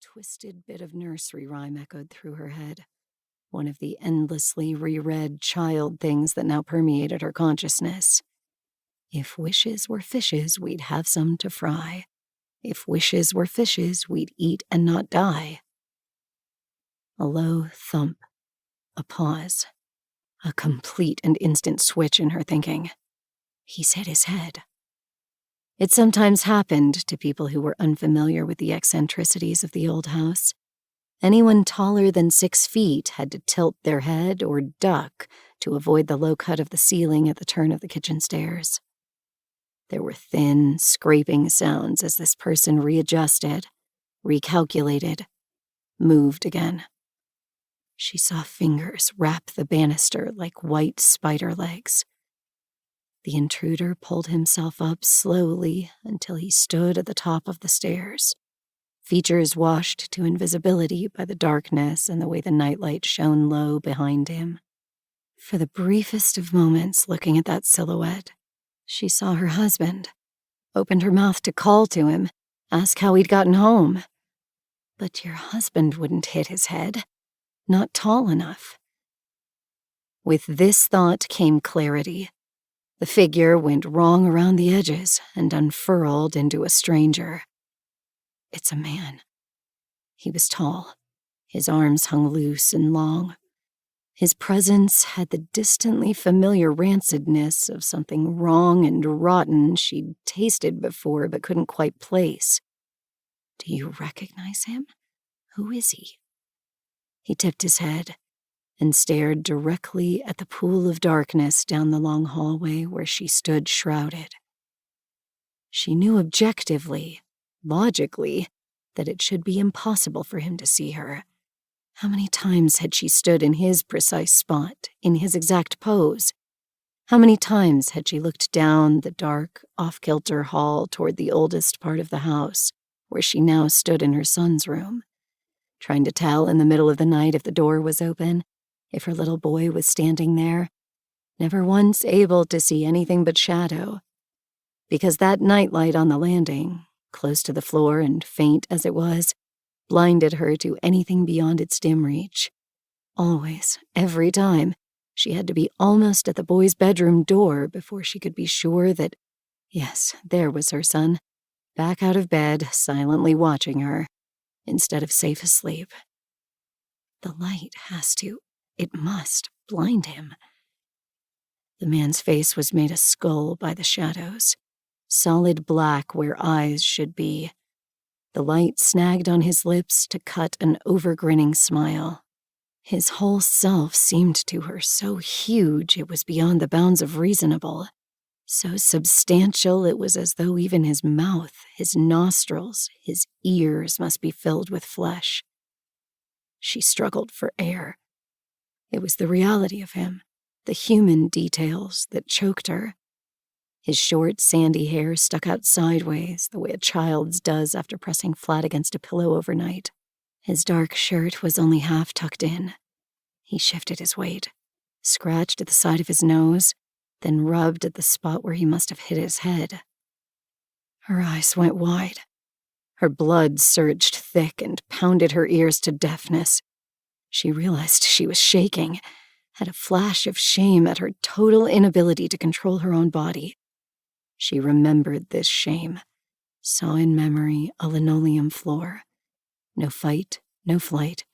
twisted bit of nursery rhyme echoed through her head, one of the endlessly reread child things that now permeated her consciousness. If wishes were fishes, we'd have some to fry. If wishes were fishes, we'd eat and not die. A low thump, a pause, a complete and instant switch in her thinking. He's hit his head. It sometimes happened to people who were unfamiliar with the eccentricities of the old house. Anyone taller than 6 feet had to tilt their head or duck to avoid the low cut of the ceiling at the turn of the kitchen stairs. There were thin, scraping sounds as this person readjusted, recalculated, moved again. She saw fingers wrap the banister like white spider legs. The intruder pulled himself up slowly until he stood at the top of the stairs, features washed to invisibility by the darkness and the way the nightlight shone low behind him. For the briefest of moments looking at that silhouette, she saw her husband, opened her mouth to call to him, ask how he'd gotten home. But your husband wouldn't hit his head, not tall enough. With this thought came clarity. The figure went wrong around the edges and unfurled into a stranger. It's a man. He was tall. His arms hung loose and long. His presence had the distantly familiar rancidness of something wrong and rotten she'd tasted before but couldn't quite place. Do you recognize him? Who is he? He tipped his head and stared directly at the pool of darkness down the long hallway where she stood shrouded. She knew objectively, logically, that it should be impossible for him to see her. How many times had she stood in his precise spot, in his exact pose? How many times had she looked down the dark, off-kilter hall toward the oldest part of the house, where she now stood in her son's room, trying to tell in the middle of the night if the door was open, if her little boy was standing there, never once able to see anything but shadow, because that nightlight on the landing, close to the floor and faint as it was, blinded her to anything beyond its dim reach. Always, every time, she had to be almost at the boy's bedroom door before she could be sure that, yes, there was her son, back out of bed, silently watching her, instead of safe asleep. The light it must blind him. The man's face was made a skull by the shadows, solid black where eyes should be. The light snagged on his lips to cut an over-grinning smile. His whole self seemed to her so huge it was beyond the bounds of reasonable, so substantial it was as though even his mouth, his nostrils, his ears must be filled with flesh. She struggled for air. It was the reality of him, the human details that choked her. His short, sandy hair stuck out sideways, the way a child's does after pressing flat against a pillow overnight. His dark shirt was only half tucked in. He shifted his weight, scratched at the side of his nose, then rubbed at the spot where he must have hit his head. Her eyes went wide. Her blood surged thick and pounded her ears to deafness. She realized she was shaking, had a flash of shame at her total inability to control her own body. She remembered this shame, saw in memory a linoleum floor. No fight, no flight,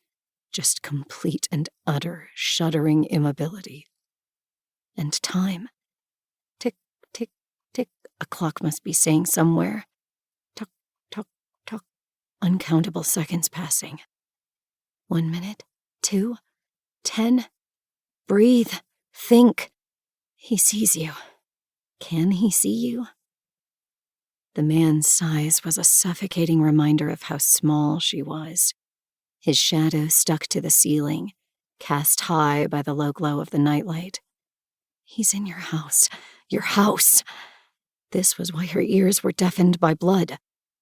just complete and utter shuddering immobility. And time. Tick, tick, tick, a clock must be saying somewhere. Tuck, tuck, tuck, uncountable seconds passing. 1 minute, 2, 10. Breathe, think. He sees you. Can he see you? The man's size was a suffocating reminder of how small she was. His shadow stuck to the ceiling, cast high by the low glow of the nightlight. He's in your house. Your house! This was why her ears were deafened by blood,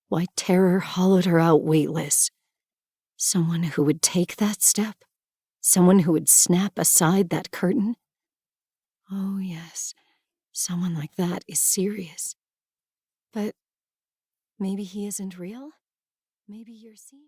why terror hollowed her out weightless. Someone who would take that step? Someone who would snap aside that curtain? Oh, yes, someone like that is serious. But maybe he isn't real? Maybe you're seeing...